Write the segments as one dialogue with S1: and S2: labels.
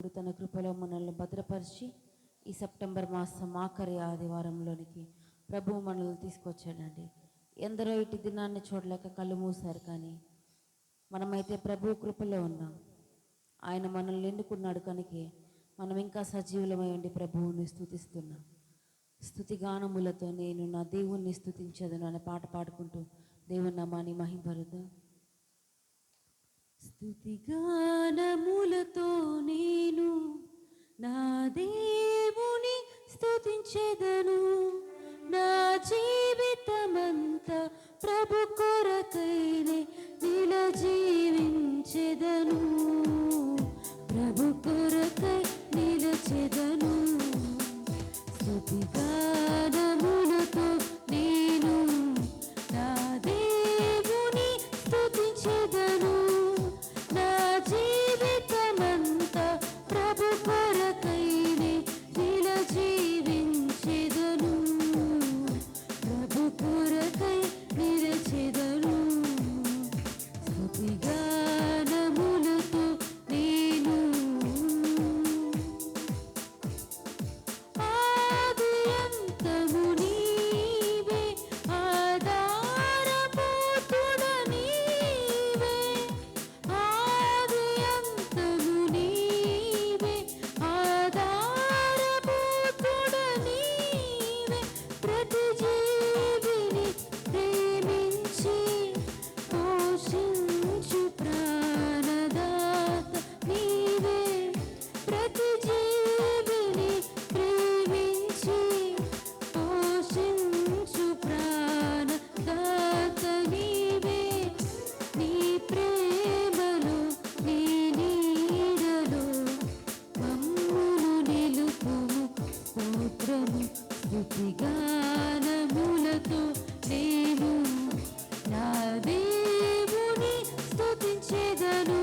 S1: ఇప్పుడు తన కృపలో మనల్ని భద్రపరిచి ఈ సెప్టెంబర్ మాసం ఆఖరి ఆదివారంలోనికి ప్రభువు మనల్ని తీసుకొచ్చాడండి. ఎందరో ఇటు దినాన్ని చూడలేక కళ్ళు మూశారు, కానీ మనమైతే ప్రభు కృపలో ఉన్నాం. ఆయన మనల్ని ఎన్నుకున్నాడు కనుక మనం ఇంకా సజీవులమై ఉండి ప్రభువుని స్తుతిస్తున్నాం. స్తుతిగానములతో నేను నా దేవుణ్ణి స్తుతించదను అనే పాట పాడుకుంటూ దేవుని నామాన్ని మహింపరుద్దాం. స్తుతిగానములతో నేను నా దేవుని స్తుతించెదను, నా జీవితమంతా ప్రభు కొరకైనే నిలజీవించెదను, ప్రభు కొరకై నిలచెదను. స్తుతిగానములతో నేను నా దేవుని స్తుతించెదను, నా జీవితమంతా ప్రభు కొరకైనే నిలజీవించెదను, ప్రభు కొరకై నిలచెదను. స్తుతిగానములతో నేను ఆది అంతము నీవే, ఆధారభూతుడ నీవే, ఆది అంతము నీవే, ఆధారభూతుడ నీవే. ప్రతి జీవిని ప్రేమించి పోషించు ప్రాణదాత నీవే, ప్రతి జీవిని ప్రేమించి పోషించు ప్రాణదాత నీవే. నీ ప్రేమలో నీ నీడలో మమ్మును నిలుపుము స్తోత్రము. స్తుతిగానములతో నేను నా దేవుని స్తుతించెదను,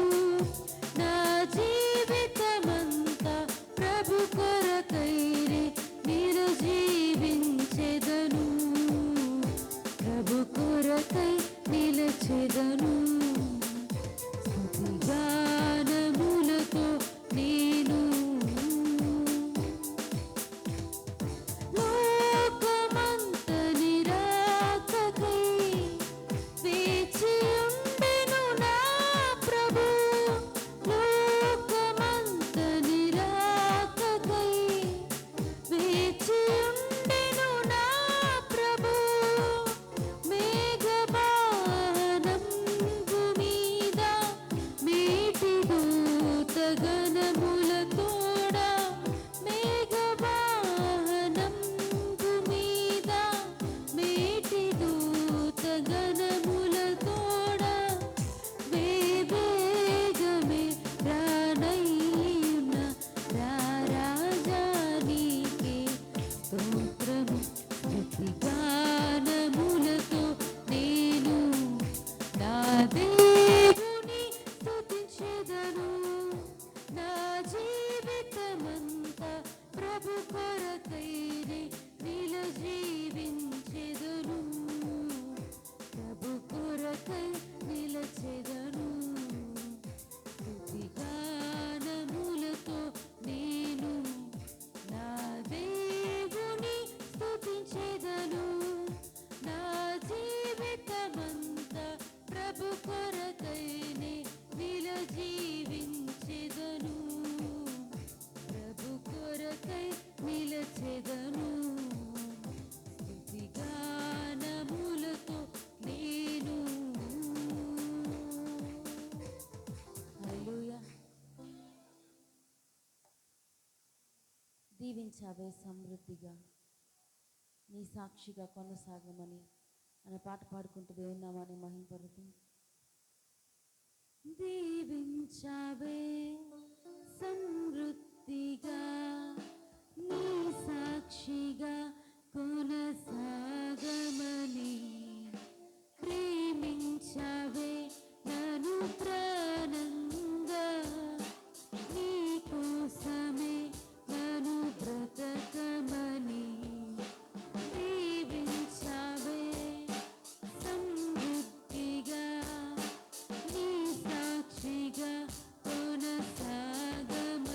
S1: నా జీవితమంతా ప్రభు కొరకైనే నిలజీవించెదను, ప్రభు కొరకై నిలచెదను. స్తుతిగానములతో నేను లోకమంత నిరాకకై వేచి ఉండెను నా ప్రభు, లోకమంత నిరాకకై వేచి ఉండెను నా ప్రభు. మేఘవాహనంబు మీద మేటి దూత గణముల తోడా, మేఘవాహనంబు మీద మేటి దూత గణముల తోడా, వేవేగమే రానయ్యున్న రారాజా నీకే స్తోత్రము. స్తుతిగానములతో నేను నా దేవుని స్తుతించెదను, నా జీవితమంతా ప్రభు కొరకైనే నిలజీవించెదను, ప్రభు కొరకై నిలచెదను. స్తుతిగానములతో నేను నా దేవుని స్తుతించెదను, నా జీవితమంతా ప్రభు కొరకైనే నిలజీవించెదను, ప్రభు కొరకై నిలచెదను. స్తుతిగానములతో నేను. హల్లెలూయా. దీవించావే సమృద్ధిగా, నీ సాక్షిగా కొనసాగమని అనే పాట పాడుకుంటూ దేవుని నామాన్ని మహింపరుద్దాం. దీవించావే సమృద్ధిగా, నీ సాక్షిగా కొనసాగమని, ప్రేమించావే నన్ను ప్రాణంగా, నీ కోసమే నన్ను బ్రతకమని. దీవించావే సమృద్ధిగా, నీ సాక్షిగా కొనసాగమని,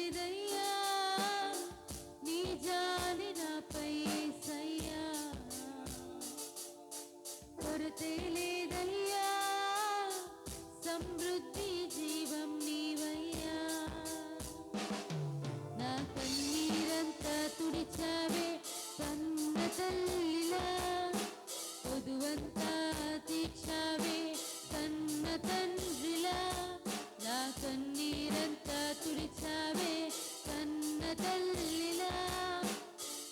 S1: లేదయ్యా నీ జాలి నాపై యేసయ్యా కొరతే లేదయ్యా సమృద్ధి జీవం నీవయ్యా నా కన్నీరంతా తుడిచావే కన్న తల్లిలా పొదువంతా తీర్చావే కన్న తండ్రిలా నా కన్నీరంతా తుడిచావే కన్న తల్లిలా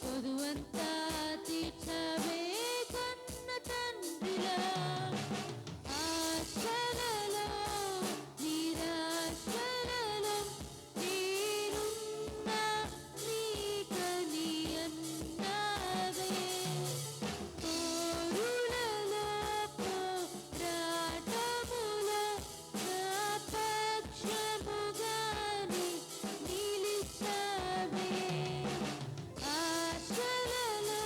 S1: పొదువంతా తీర్చావే కన్న తండ్రిలా ఆశలలో నిరాశలలో నేనున్నా నీకని అన్నావే పోరులలో పోరాటములో నా పక్షముగానే నిలిచావే ఆశలలో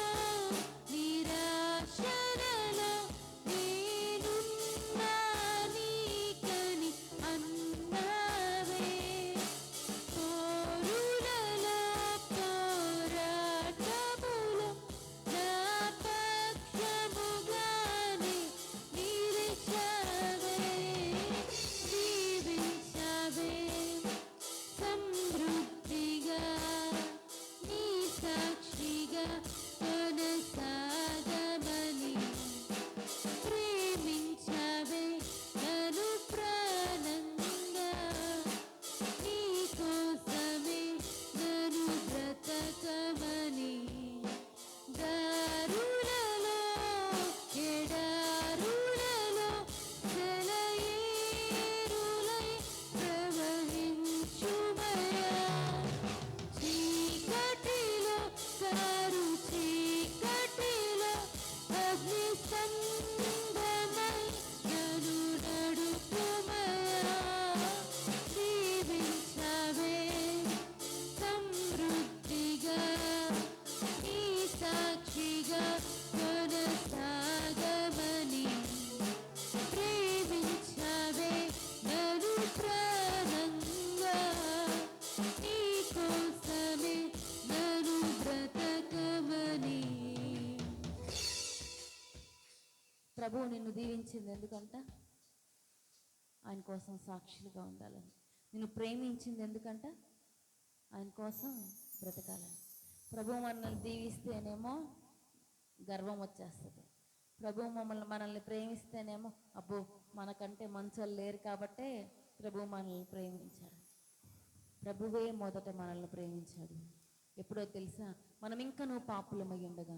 S1: నిరాశలలో నేనున్నా నీకని అన్నావే పోరులలో పోరాటములో నా పక్షముగానే నిలిచావే జీవించావే సమృద్ధిగా నీ సాక్షిగా కొనసాగమని ప్రేమించావే నన్ను ప్రాణంగా నీ కోసమే నన్ను బ్రతకమని దారులలో ఎడారులలో సెలయేరులై ప్రవహించుమయా చీకటిలో కారు చీకటిలో అగ్ని సంగమై నన్ను నడుపుమయా దీవించావే సమృద్ధిగా నీ సాక్షిగా కొనసాగమని ప్రేమించావే నన్ను ప్రాణంగా నీ కోసమే నన్ను బ్రతకమని ప్రభువు నిన్ను దీవించింది ఎందుకంట ఆయన కోసం సాక్షులుగా ఉండాలని నిన్ను ప్రేమించింది ఎందుకంట ఆయన కోసం బ్రతకాలని ప్రభువు మనల్ని దీవిస్తేనేమో గర్వం వచ్చేస్తుంది ప్రభువు మనల్ని ప్రేమిస్తేనేమో అబ్బో మనకంటే మంచోళ్ళు లేరు కాబట్టే ప్రభువు మనల్ని ప్రేమించాడు ప్రభువే మొదట మనల్ని ప్రేమించాడు ఎప్పుడో తెలుసా మనం ఇంకా నువ్వు పాపులమై ఉండగా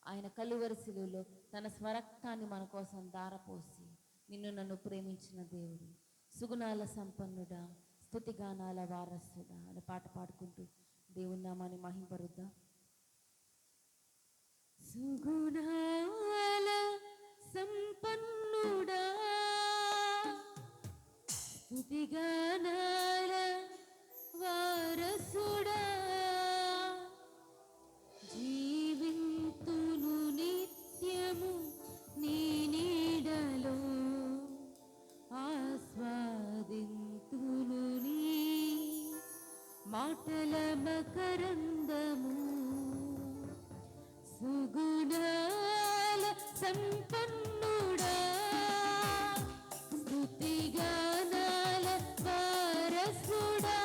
S1: ఆయన కలువరి శిలువలో తన స్వరక్తాన్ని మన కోసం ధారపోసి నిన్ను నన్ను ప్రేమించిన దేవుడు సుగుణాల సంపన్నుడా స్తుతిగానాల వారసుడా అనే పాట పాడుకుంటూ దేవుని నామాన్ని మహింపరుద్దాం సుగుణాల సంపన్నుడా స్తుతిగానాల వారసుడా జీవింతును నిత్యము నీ నీడలో ఆస్వాదింతును నీ మాటల మకరందము సుగుణాల సంపన్నుడా స్తుతిగానాల వారసుడా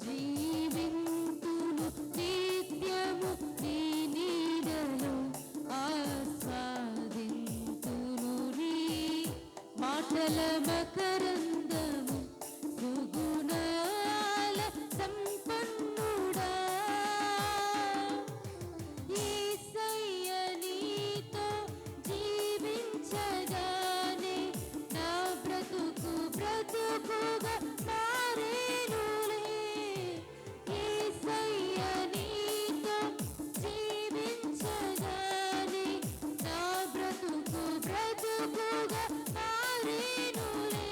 S1: జీవింతును నిత్యము నీ నీడలో ఆస్వాదింతును నీ మాటల మకరందము సుగుణాల సంపన్నుడా యేసయ్య నీతో జీవించగానే నా బ్రతుకు బ్రతుకుగా మారేనులే యేసయ్య నీతో జీవించగానే నా బ్రతుకు బ్రతుకుగా మారేనులే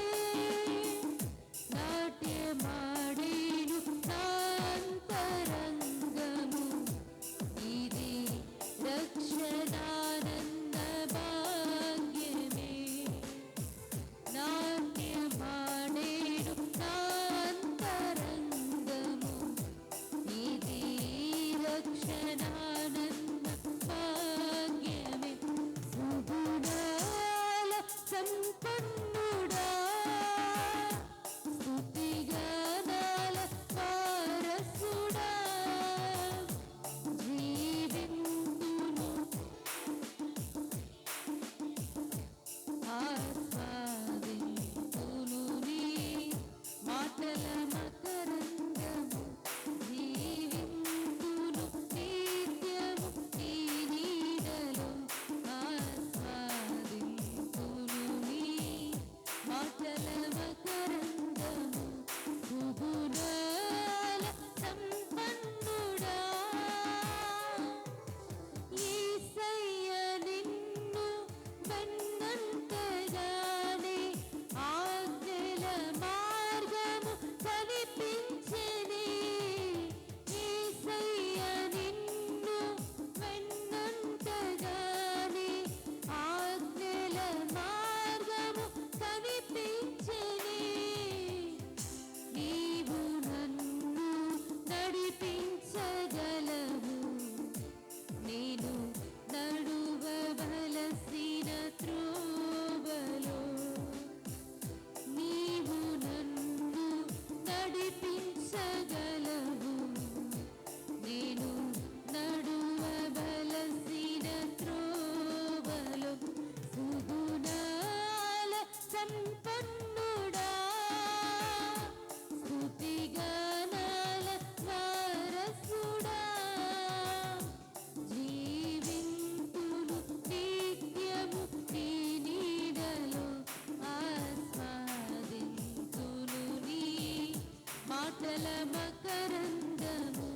S1: మాటల మకరందము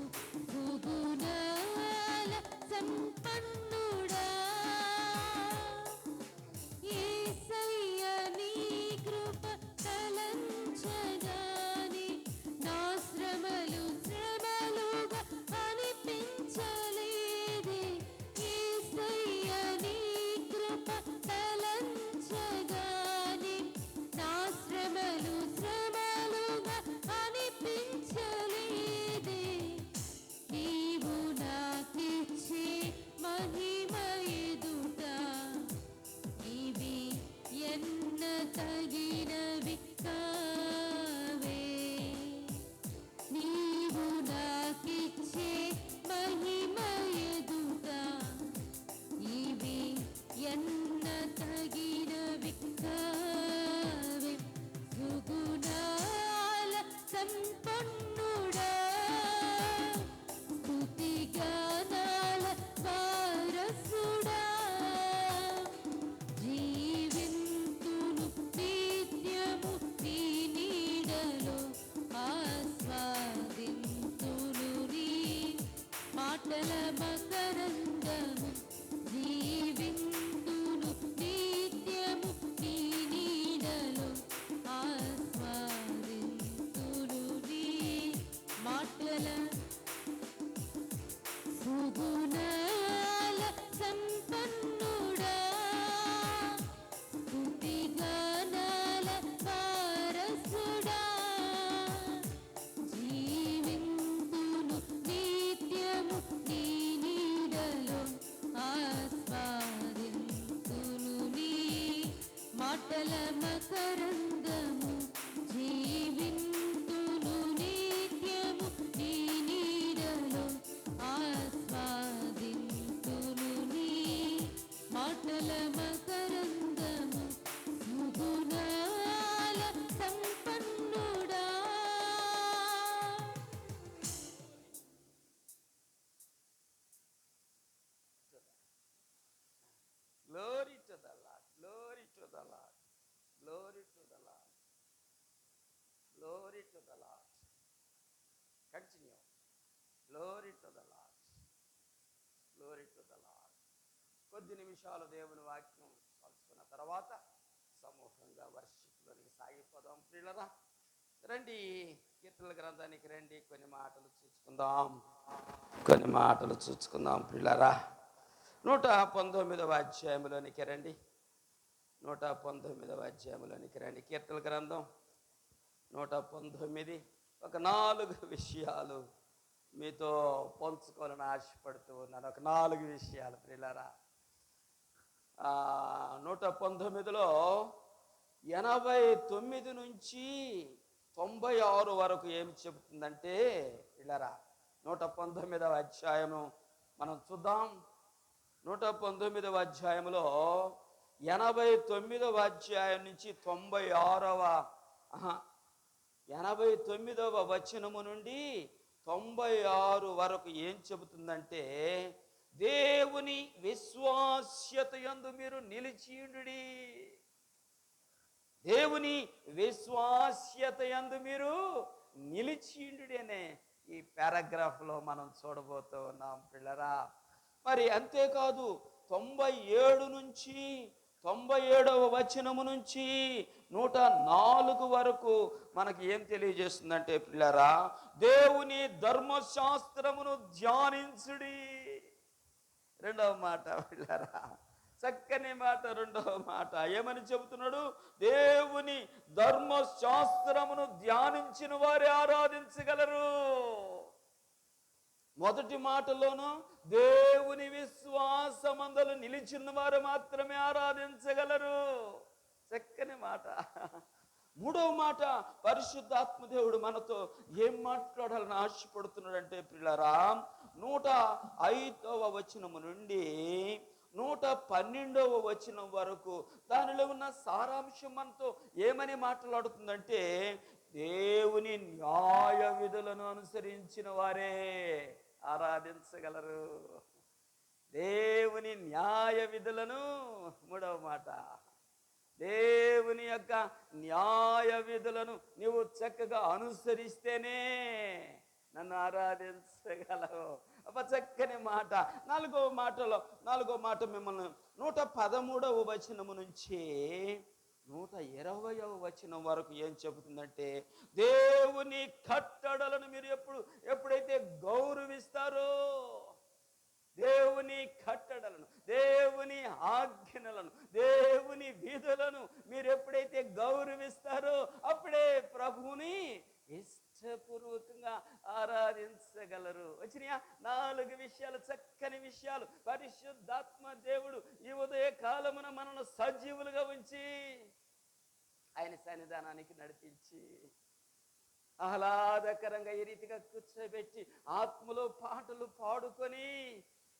S1: సుగుణాల సంపన్నుడా యేసయ్య నీ కృప తలంచగానే నా శ్రమలు శ్రమలుగా అనిపించలేదే యేసయ్య నీ కృప తలంచగానే నా శ్రమలు శ్రమలుగా అనిపించలేదే నీవు నాకిచ్చే మహిమ ఎదుట ఇవి ఎన్న తగినవి కావే నీవు నాకిచ్చే మహిమ ఎదుట ఇవి ఎన్న తగినవి కావే సుగుణాల సంపన్నుడా స్తుతిగానాల వారసుడా జీవింతును నిత్యము నీ నీడలో ఆస్వాదింతును నీ మాటల మకరందము జీవింతును నిత్యము నీ నీడలో ఆస్వాదింతును నీ మాటల సుగుణాల సంపన్నుడా స్తుతిగానాల వారసుడా జీవింతును నిత్యము నీ నీడలో ఆస్వాదింతును నీ మాటల మకరందము జీవింతును నిత్యము నీ నీడలో ఆస్వాదింతును నీ మాటల మకరందము సుగుణాల సంపన్నుడా.
S2: Glory to the Lord. Glory to the Lord. Glory to the Lord. Glory to the Lord. Continue. Glory to the Lord. Glory to the Lord. కొద్ది నిమిషాలు దేవుని వాక్యం కలుసుకున్న తర్వాత సమూహంగా వర్షిప్లోనికి సాగిపోదాం ప్రియులరా. రండి కీర్తనల గ్రంథానికి రండి, కొన్ని మాటలు చూసుకుందాం ప్రియులరా. 119వ అధ్యాయంలోనికి రండి. 119వ అధ్యాయంలోనికి రండి. కీర్తనల గ్రంథం 119. ఒక 4 విషయాలు మీతో పంచుకోవాలని ఆశపడుతూ ఉన్నాను. ఒక 4 విషయాలు ప్రియులారా. 119లో 89 నుంచి 96 వరకు ఏమి చెబుతుందంటే ప్రియులారా, 119వ అధ్యాయము మనం చూద్దాం. 119వ అధ్యాయంలో 89వ అధ్యాయం నుంచి 89వ వచనము నుండి 96 వరకు ఏం చెబుతుందంటే, దేవుని విశ్వాస్యత యందు మీరు నిలిచియుండుడి. దేవుని విశ్వాస్యత యందు మీరు నిలిచియుండుడి అనే ఈ పారాగ్రాఫ్లో మనం చూడబోతూ ఉన్నాం పిల్లరా. మరి అంతేకాదు 97 నుంచి 97వ వచనము నుంచి 104 వరకు మనకి ఏం తెలియజేస్తుందంటే పిల్లరా, దేవుని ధర్మశాస్త్రమును ధ్యానించుడి. రెండవ మాట పిల్లరా, చక్కని మాట. రెండవ మాట ఏమని చెబుతున్నాడు? దేవుని ధర్మశాస్త్రమును ధ్యానించిన వారే ఆరాధించగలరు. మొదటి మాటలోను దేవుని విశ్వాసమందలు నిలిచిన వారు మాత్రమే ఆరాధించగలరు. చక్కని మాట. మూడవ మాట, పరిశుద్ధాత్మదేవుడు మనతో ఏం మాట్లాడాలని ఆశపడుతున్నాడంటే పిల్లరా, 105వ వచనము నుండి 112వ వచనం వరకు దానిలో ఉన్న సారాంశం మనతో ఏమని మాట్లాడుతుందంటే, దేవుని న్యాయ విధులను అనుసరించిన వారే ఆరాధించగలరు. దేవుని న్యాయ విధులను, మూడవ మాట, దేవుని యొక్క న్యాయ విధులను నీవు చక్కగా అనుసరిస్తేనే నన్ను ఆరాధించగలవు. అబ్బ చక్కని మాట. నాలుగో మాట మిమ్మల్ని 113వ వచనము నుంచి 120వ వచనం వరకు ఏం చెబుతుందంటే, దేవుని కట్టడలను మీరు ఎప్పుడైతే గౌరవిస్తారో, దేవుని కట్టడలను, దేవుని ఆజ్ఞలను, దేవుని విధులను మీరు ఎప్పుడైతే గౌరవిస్తారో అప్పుడే ప్రభువుని ఇష్టపూర్వకంగా ఆరాధించగలరు. వచ్చినాయా 4 విషయాలు, చక్కని విషయాలు. పరిశుద్ధాత్మ దేవుడు ఈ ఉదయ కాలమున మనల్ని సజీవులుగా ఉంచి ఆయన సన్నిధానానికి నడిపించి ఆహ్లాదకరంగా ఈ రీతిగా కూర్చోబెట్టి ఆత్మలో పాటలు పాడుకొని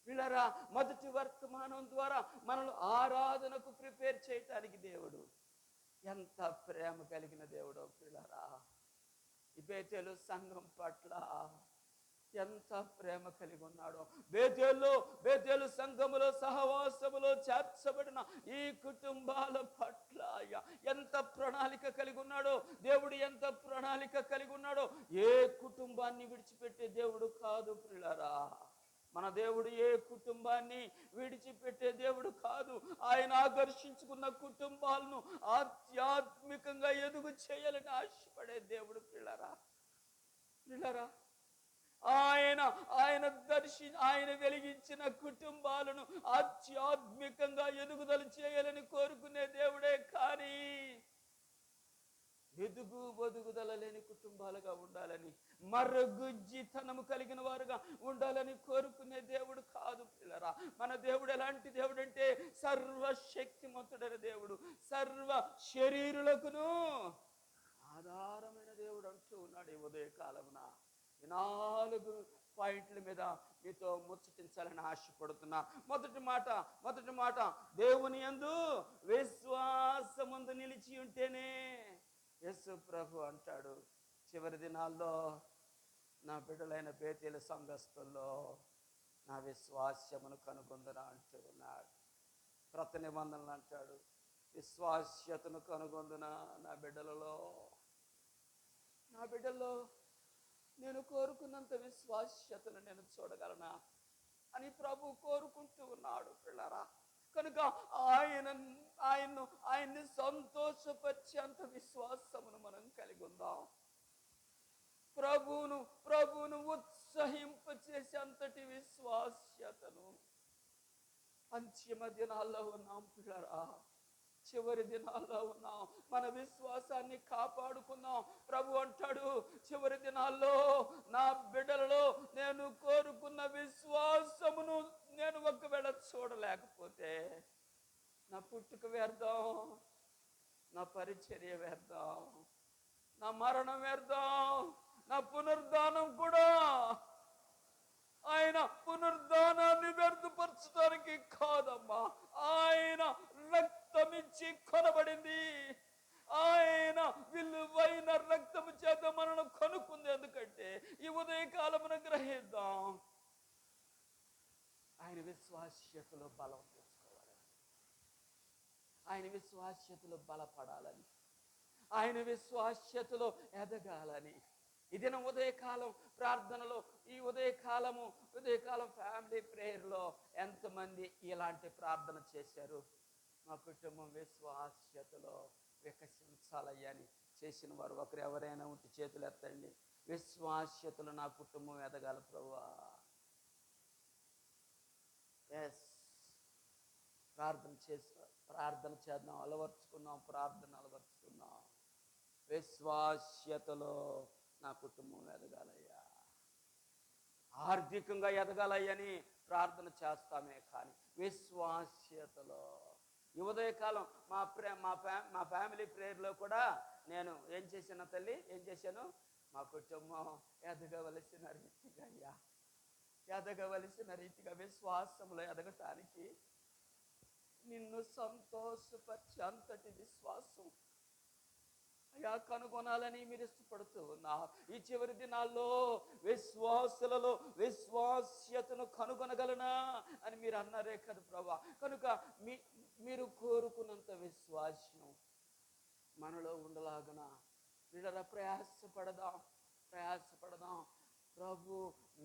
S2: వీళ్ళరా మొదటి వర్తమానం ద్వారా మనల్ని ఆరాధనకు ప్రిపేర్ చేయటానికి దేవుడు ఎంత ప్రేమ కలిగిన దేవుడో పిల్లరా. ఈ బేతేలు సంఘం పట్ల ఎంత ప్రేమ కలిగి ఉన్నాడో. బేతేలు సంఘములో సహవాసములో చేర్చబడిన ఈ కుటుంబాల పట్ల ఎంత ప్రణాళిక కలిగి ఉన్నాడో దేవుడు, ఎంత ప్రణాళిక కలిగి ఉన్నాడో. ఏ కుటుంబాన్ని విడిచిపెట్టే దేవుడు కాదు పిల్లరా. మన దేవుడు ఏ కుటుంబాన్ని విడిచిపెట్టే దేవుడు కాదు. ఆయన ఆకర్షించుకున్న కుటుంబాలను ఆధ్యాత్మికంగా ఎదుగు చేయాలని ఆశపడే దేవుడు పిల్లరా. ఆయన వెలిగించిన కుటుంబాలను ఆధ్యాత్మికంగా ఎదుగుదల చేయాలని కోరుకునే దేవుడే కానీ ఎదుగు బొదుగుదల లేని కుటుంబాలుగా ఉండాలని, మరుగుజ్జితనము కలిగిన వారుగా ఉండాలని కోరుకునే దేవుడు కాదు పిల్లరా. మన దేవుడు ఎలాంటి దేవుడు అంటే సర్వశక్తిమంతుడైన దేవుడు, సర్వ శరీరులకును ఆధారమైన దేవుడు అంటూ ఉన్నాడు. ఈ ఉదయకాలమున ఈ 4 పాయింట్ల మీద మీతో ముచ్చటించాలని ఆశపడుతున్నా. మొదటి మాట దేవుని యందు విశ్వాసముందు నిలిచి ఉంటేనే. యేసు ప్రభు అంటాడు, చివరి దినాల్లో నా బిడ్డలైన బేతేలు సంఘస్థుల్లో నా విశ్వాస్యమును కనుగొందునా అంటూ ఉన్నాడు. క్రొత్త నిబంధనలు అంటాడు, విశ్వాస్యతను కనుగొందునా నా బిడ్డలలో నేను కోరుకున్నంత విశ్వాస్యతను నేను చూడగలనా అని ప్రభు కోరుకుంటూ ఉన్నాడు పిల్లరా. కనుక ఆయన్ని సంతోషపరిచేంత విశ్వాసమును మనం కలిగి ఉందాం. ప్రభువును ఉత్సహింపచేసేంతటి విశ్వాస్యతను. అంతిమ దినాల్లో ఉన్నాం పిల్లరా, చివరి దినాల్లో ఉన్నాం. మన విశ్వాసాన్ని కాపాడుకుందాం. ప్రభు అంటాడు, చివరి దినాల్లో నా బిడ్డలలో నేను కోరుకున్న విశ్వాసమును నేను ఒకవేళ చూడలేకపోతే నా పుట్టుక వ్యర్థం, నా పరిచర్య వ్యర్థం, నా మరణం వ్యర్థం, నా పునరుద్ధానం కూడా. ఆయన పునరుద్ధానాన్ని వ్యర్థపరచడానికి కాదమ్మా, ఆయన రక్తమిచ్చి కొనబడింది. ఆయన విలువైన రక్తము చేత మనను కొనుక్కుంది. ఎందుకంటే ఈ ఉదయకాలమున గ్రహిద్దాం, ఆయన విశ్వాస్యతలో బలం తెచ్చుకోవాలని, ఆయన విశ్వాస్యతలో బలపడాలని, ఆయన విశ్వాస్యతలో ఎదగాలని. ఇదిన ఉదయకాలం ప్రార్థనలో, ఈ ఉదయకాలం ఫ్యామిలీ ప్రేయర్లో ఎంతమంది ఇలాంటి ప్రార్థన చేశారు? మా కుటుంబం విశ్వాస్యతలో వికసించాలయ్యని చేసిన వారు ఒకరు ఎవరైనా ఉంటే చేతులు ఎత్తండి. విశ్వాస్యతలో నా కుటుంబం ఎదగాల ప్రభువా. ఎస్, ప్రార్థన చేద్దాం, అలవర్చుకుందాం. విశ్వాస్యతలో నా కుటుంబం ఎదగాలయ్యా, ఆర్థికంగా ఎదగాలయ్యని ప్రార్థన చేస్తామే కానీ విశ్వాస్యతలో. ఈ ఉదయకాలం మా ఫ్యామిలీ ప్రేయర్లో కూడా నేను ఏం చేశాను? మా కుటుంబం ఎదగవలసిన రీతిగా విశ్వాసంలో ఎదగటానికి నిన్ను సంతోషపరిచే అంతటి విశ్వాసం అయ్యా కనుగొనాలని మీరు ఇష్టపడుతూ ఉన్నా. ఈ చివరి దినాల్లో విశ్వాసులలో విశ్వాస్యతను కనుగొనగలనా అని మీరు అన్నారే కదా ప్రభా. కనుక మీరు కోరుకున్నంత విశ్వాస్యం మనలో ఉండలాగన వీళ్ళ ప్రయాసపడదాం. ప్రభు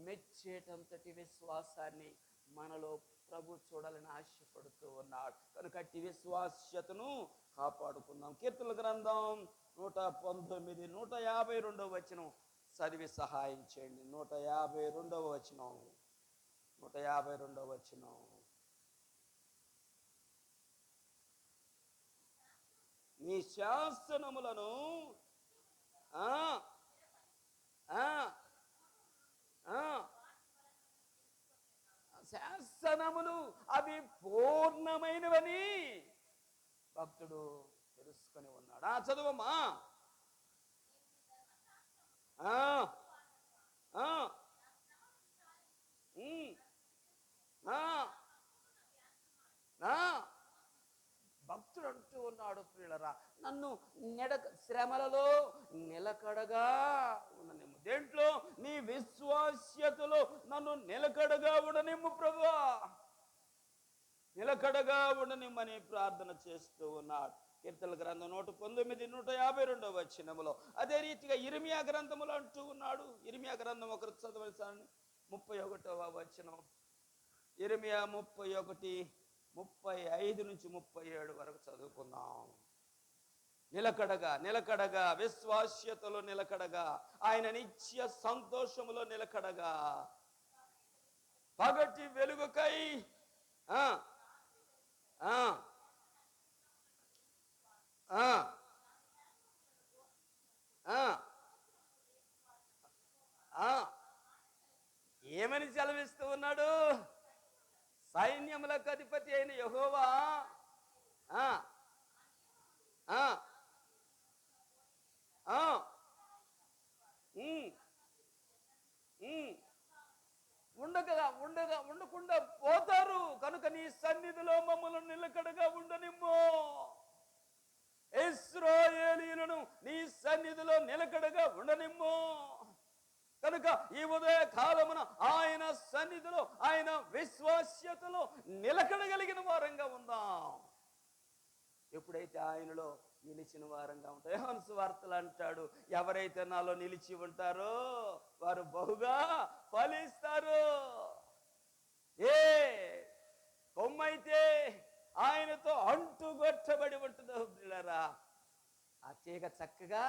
S2: మెచ్చేటంతటి విశ్వాసాన్ని మనలో ప్రభు చూడాలని ఆశపడుతూ ఉన్నాడు. కనుక అట్టి విశ్వాస్యతను కాపాడుకుందాం. కీర్తనల గ్రంథం 119 152 వచనం చదివి సహాయం చేయండి. 152 వచనం 152 వచనం. నీ శాసనములను శాసనములు అవి పూర్ణమైనవని భక్తుడు తెలుసుకొని ఉన్నాడు. చదువమ్మా. భక్తుడు అంటూ ఉన్నాడు, ప్రియులరా, నన్ను శ్రమలలో నిలకడగా ఉండనిమ్ము. దేంట్లో? నీ విశ్వాస్యతలో నన్ను నిలకడగా ఉండనిమ్ము ప్రభువా, నిలకడగా ఉండనిమ్మని ప్రార్థన చేస్తూ ఉన్నాడు. కీర్తనల గ్రంథం 119 152 వచనములో. అదే రీతిగా ఇర్మియా గ్రంథములో అంటూ ఉన్నాడు. ఇర్మియా గ్రంథం ఒకరు చదవసాన్ని 31వ వచనం. ఇర్మియా 31 35 నుంచి 37 వరకు చదువుకుందాం. నిలకడగా విశ్వాస్యతలో నిలకడగా, ఆయన నిత్య సంతోషములో నిలకడగా, పగటి వెలుగుకై ఏమని సెలవిస్తూ ఉన్నాడు? సైన్యములకు అధిపతి అయిన యెహోవా ఉండకుండా పోతారు. కనుక నీ సన్నిధిలో మమ్మల్ని నిలకడగా ఉండనిమ్ము. ఇశ్రాయేలీయులను నీ సన్నిధిలో నిలకడగా ఉండనిమ్ము. కనుక ఈ ఉదయ కాలమున ఆయన సన్నిధిలో, ఆయన విశ్వాస్యతలో నిలకడగలిగిన వారంగా ఉందాం. ఎప్పుడైతే ఆయనలో నిలిచిన వారంగా ఉంటాం. యోహాను సువార్తలు అంటాడు, ఎవరైతే నాలో నిలిచి ఉంటారో వారు బహుగా ఫలిస్తారు. ఏ కొమ్మైతే ఆయనతో అంటుగొట్టబడి ఉంటుందో పిల్లరా, ఆ తీగ చక్కగా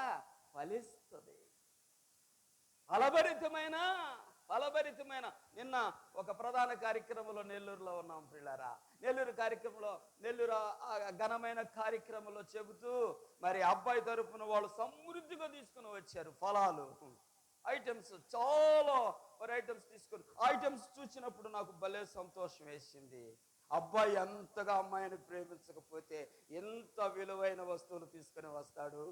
S2: ఫలిస్తుంది. ఫలభరితమైన నిన్న ఒక ప్రధాన కార్యక్రమంలో నెల్లూరులో ఉన్నాం పిల్లరా. నెల్లూరు ఘనమైన కార్యక్రమంలో చెబుతూ మరి అబ్బాయి తరపున వాళ్ళు సమృద్ధిగా తీసుకుని వచ్చారు ఫలాలు, ఐటమ్స్, చాలా ఐటమ్స్ తీసుకుని. ఐటమ్స్ చూసినప్పుడు నాకు భలే సంతోషం వేసింది. అబ్బాయి ఎంతగా అమ్మాయిని ప్రేమించకపోతే ఎంత విలువైన వస్తువులు తీసుకుని వస్తాడు.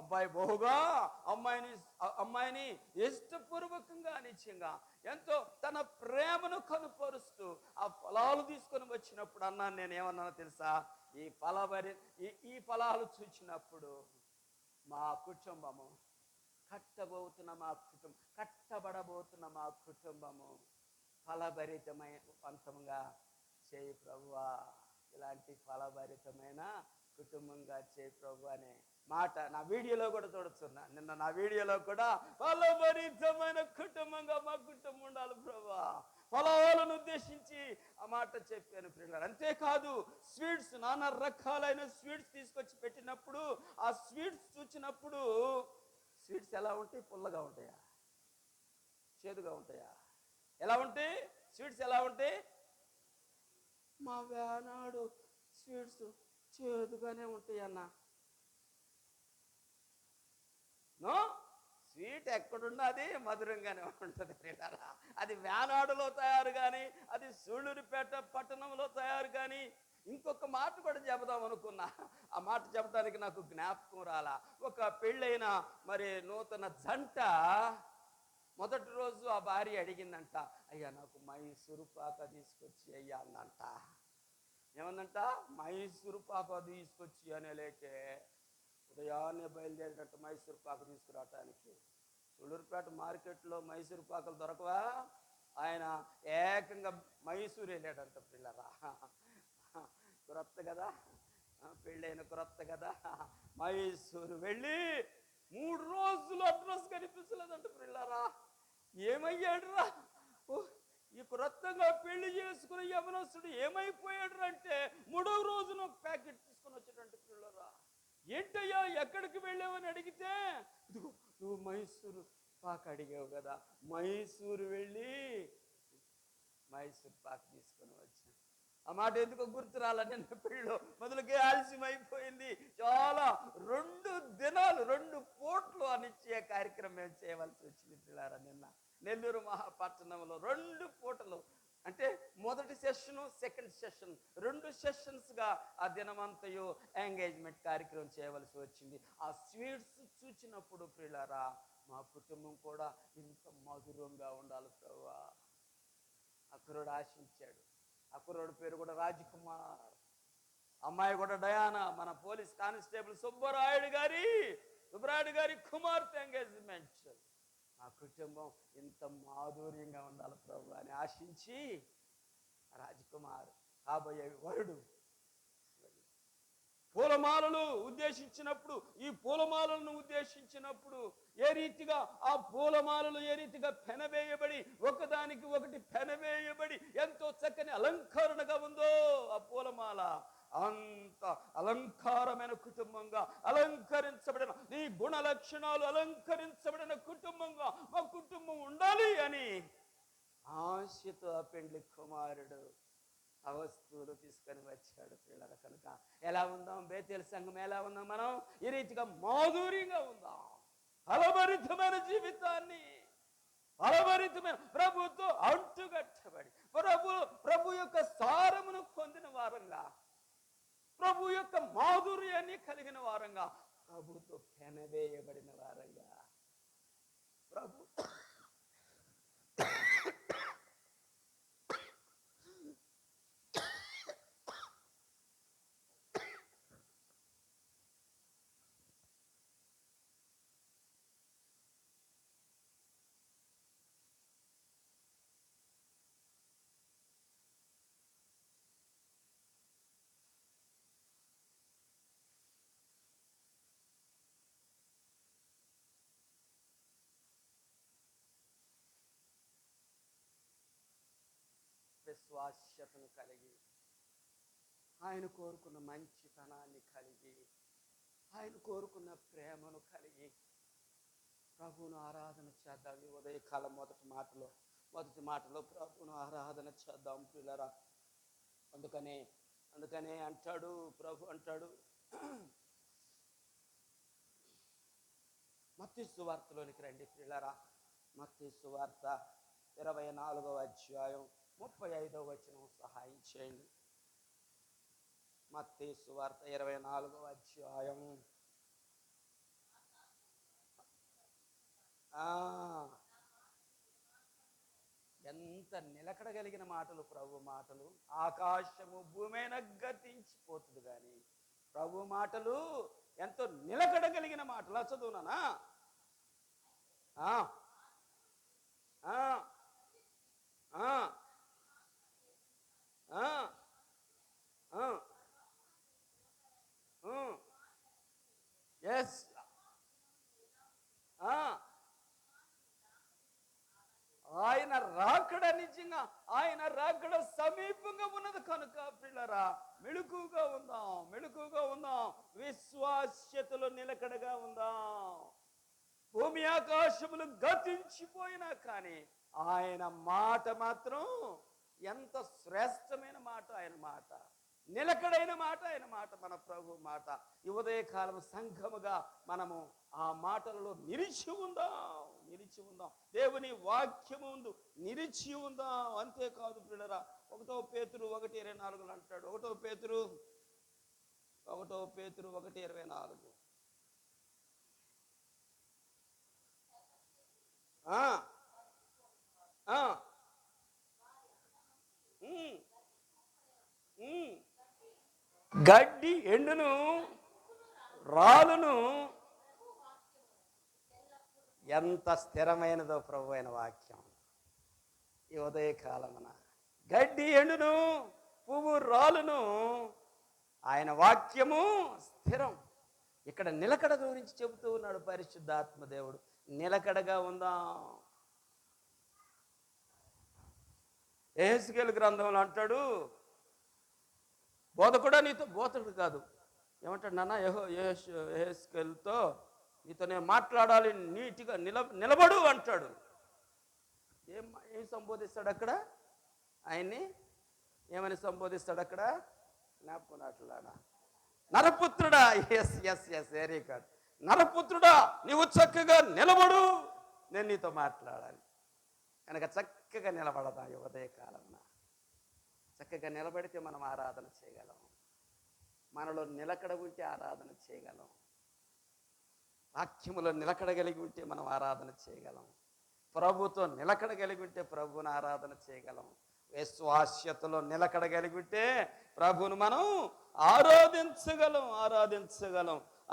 S2: అబ్బాయి బహుగా అమ్మాయిని ఇష్టపూర్వకంగా, నిత్యంగా ఎంతో తన ప్రేమను కనుపరుస్తూ ఆ ఫలాలు తీసుకొని వచ్చినప్పుడు అన్నాను, నేనేమన్నానో తెలుసా? ఈ ఫలాలు చూచినప్పుడు మా కుటుంబము కట్టబడబోతున్న మా కుటుంబము ఫలభరితమైన చేయి ప్రభువా, ఇలాంటి ఫలభరితమైన కుటుంబంగా చేయి ప్రభు అనే మాట నా వీడియోలో కూడా చూడొచ్చున్నా. నిన్న నా వీడియోలో కూడా ఫలభరితమైన కుటుంబంగా మా కుటుంబం ఉండాలి ప్రభువా, ఫలాలను ఉద్దేశించి ఆ మాట చెప్పాను ప్రియులారా. అంతేకాదు స్వీట్స్, నానా రకాలైన స్వీట్స్ తీసుకొచ్చి పెట్టినప్పుడు ఆ స్వీట్స్ చూచినప్పుడు, స్వీట్స్ ఎలా ఉంటాయి? పుల్లగా ఉంటాయా? చేదుగా ఉంటాయా? ఎలా ఉంటాయి స్వీట్స్? ఎలా ఉంటాయి? మా వేనాడు స్వీట్స్ చేదుగానే ఉంటాయి అన్న. నో, స్వీట్ ఎక్కడున్నది మధురంగానే ఉంటుంది ప్రియులారా. అది వేనాడులో తయారు కానీ, అది సూళ్ళూరుపేట పట్టణంలో తయారు కానీ. ఇంకొక మాట కూడా చెబుదాం అనుకున్నా, ఆ మాట చెప్పడానికి నాకు జ్ఞాపకం రాలా. ఒక పెళ్ళైన మరి నూతన జంట మొదటి రోజు ఆ భార్య అడిగిందంట, అయ్యా నాకు మైసూరు పాక తీసుకొచ్చి అయ్యా అందంట. ఏమందంట? మైసూరు పాక తీసుకొచ్చి అనేలేకే ఉదయాన్నే బయలుదేరినట్టు మైసూర్ పాకు తీసుకురావటానికి. సూళ్ళూరుపేట మార్కెట్లో మైసూర్ పాకులు దొరకవా? ఆయన ఏకంగా మైసూరు వెళ్ళాడంట పిల్లరా. క్రొత్త కదా, పెళ్ళైన క్రొత్త కదా, మైసూరు వెళ్ళి 3 రోజులు అడ్రస్ కనిపించలేదంట పిల్లరా. ఏమయ్యాడురా ఈ క్రొత్తగా పెళ్లి చేసుకుని యవనస్తుడు, ఏమైపోయాడు అంటే 3వ రోజున ఒక ప్యాకెట్ తీసుకొని వచ్చాడంట పిల్లరా. ఏంటయ్యా ఎక్కడికి వెళ్ళావని అడిగితే, ఇదిగో నువ్వు మైసూరు పాకు అడిగావు కదా, మైసూరు వెళ్ళి మైసూరు పాకు తీసుకొని వచ్చాను. ఆ మాట ఎందుకో గుర్తు రాల. నిన్న పెళ్ళిలో మొదలుకే ఆలస్యం అయిపోయింది. చాలా 2 దినాలు 2 పూట్లు అనిచ్చే కార్యక్రమం చేయవలసి వచ్చింది పిల్లారా. నిన్న నెల్లూరు మహాపట్టణంలో 2 పూటలు, అంటే మొదటి సెషను, సెకండ్ సెషన్, 2 సెషన్స్గా ఆ దినమంతయు ఎంగేజ్మెంట్ కార్యక్రమం చేయవలసి వచ్చింది. ఆ స్వీట్స్ చూచినప్పుడు పిల్లారా, మా కుటుంబం కూడా ఇంత మధురంగా ఉండాలి ప్రభువా. అకురుడు ఆశించాడు. అకురుడు పేరు కూడా రాజ్కుమార్, అమ్మాయి కూడా డయానా. మన పోలీస్ కానిస్టేబుల్ సుబ్బరాయుడు గారి కుమార్తె ఎంగేజ్మెంట్. మా కుటుంబం ఇంత మాధుర్యంగా ఉండాలి ప్రభు అని ఆశించి రాజ్కుమార్ కాబోయే వరుడు పూలమాలలు ఉద్దేశించినప్పుడు, ఈ పూలమాలలను ఉద్దేశించినప్పుడు ఏ రీతిగా ఆ పూలమాలలు ఏ రీతిగా పెనవేయబడి, ఒకదానికి ఒకటి పెనవేయబడి ఎంతో చక్కని అలంకరణగా ఉందో ఆ పూలమాల, అంత అలంకారమైన కుటుంబంగా, అలంకరించబడిన నీ గుణ లక్షణాలు అలంకరించబడిన కుటుంబంగా మా కుటుంబం ఉండాలి అని ఆశతో ఆ పెండ్లి కుమారుడు ఆ వస్తువులు తీసుకొని వచ్చాడు పిల్లల. కనుక ఎలా ఉందాం? బేతేలు సంఘం ఎలా ఉందాం? మనం ఈ రీతిగా మాధుర్యంగా ఉందాం. ఫలభరితమైన జీవితాన్ని, ఫలభరితమైన ప్రభుతో అంటుగట్టబడి, ప్రభు యొక్క సారమును పొందిన వారంగా, ప్రభు యొక్క మాధుర్యాన్ని కలిగిన వారంగా, ప్రభుతో పెనవేయబడిన వారంగా, ప్రభు విశ్వాస్యతను కలిగి, ఆయన కోరుకున్న మంచితనాన్ని కలిగి, ఆయన కోరుకున్న ప్రేమను కలిగి ప్రభువును ఆరాధన చేద్దాం. ఈ ఉదయకాలం మొదటి మాటలో ప్రభువును ఆరాధన చేద్దాం పిల్లరా. అందుకనే అంటాడు ప్రభు, అంటాడు మత్తయి సువార్తలోనికి రండి పిల్లరా. మత్తయి సువార్త 24వ అధ్యాయం 35వ వచనం సహాయం చేయండి. మత్తయి సువార్త 24వ అధ్యాయం. ఎంత నిలకడగలిగిన మాటలు ప్రభు మాటలు. ఆకాశము భూమైన గతించిపోతుంది కానీ ప్రభు మాటలు ఎంతో నిలకడగలిగిన మాటలు. చదువునా? ఎస్, ఆయన రాకడ నిజంగా, ఆయన రాకడ సమీపంగా ఉన్నది కనుక పిల్లరా మెళుకుగా ఉందాం, విశ్వాస్యతలో నిలకడగా ఉందాం. భూమి ఆకాశములు గతించిపోయినా కానీ ఆయన మాట మాత్రం ఎంత శ్రేష్టమైన మాట, ఆయన మాట నిలకడైన మాట, ఆయన మాట, మన ప్రభు మాట. ఈ ఉదయకాలం సంఘముగా మనము ఆ మాటలలో నిలిచి ఉందాం. దేవుని వాక్యము ముందు నిలిచి ఉందాం. అంతేకాదు పిల్లరా, 1 పేతురు 1:24 అంటాడు. 1 పేతురు 1:24 గడ్డి ఎండును, రాలును. ఎంత స్థిరమైనదో ప్రభు అయిన వాక్యం. ఈ ఉదయకాలమున గడ్డి ఎండును, పువ్వు రాలును, ఆయన వాక్యము స్థిరం. ఇక్కడ నిలకడ గురించి చెబుతూ ఉన్నాడు పరిశుద్ధాత్మ దేవుడు. నిలకడగా ఉందాం. యెహెజ్కేలు గ్రంథంలో అంటాడు, బోధకుడా నీతో, బోధకుడు కాదు, ఏమంటాడు నాన్న, యెహెజ్కేలుతో నీతో నేను మాట్లాడాలి, నీటిగా నిలబడు అంటాడు. ఏం సంబోధిస్తాడు అక్కడ? ఆయన్ని ఏమని సంబోధిస్తాడు అక్కడ? జ్ఞాపకున్నట్లుడా, నరపుత్రుడా. Yes yes yes, very good. నరపుత్రుడా, నీవు చక్కగా నిలబడు, నేను నీతో మాట్లాడాలి. కనుక చక్కగా నిలబడదాం. ఈ ఉదయకాలమున చక్కగా నిలబడితే మనం ఆరాధన చేయగలం. మనలో నిలకడ ఉంటే ఆరాధన చేయగలం. వాక్యములో నిలకడ కలిగి ఉంటే మనం ఆరాధన చేయగలం. ప్రభుతో నిలకడ కలిగి ఉంటే ప్రభువుని ఆరాధన చేయగలం. విశ్వాస్యతలో నిలకడ కలిగి ఉంటే ప్రభువును మనం ఆరాధించగలం.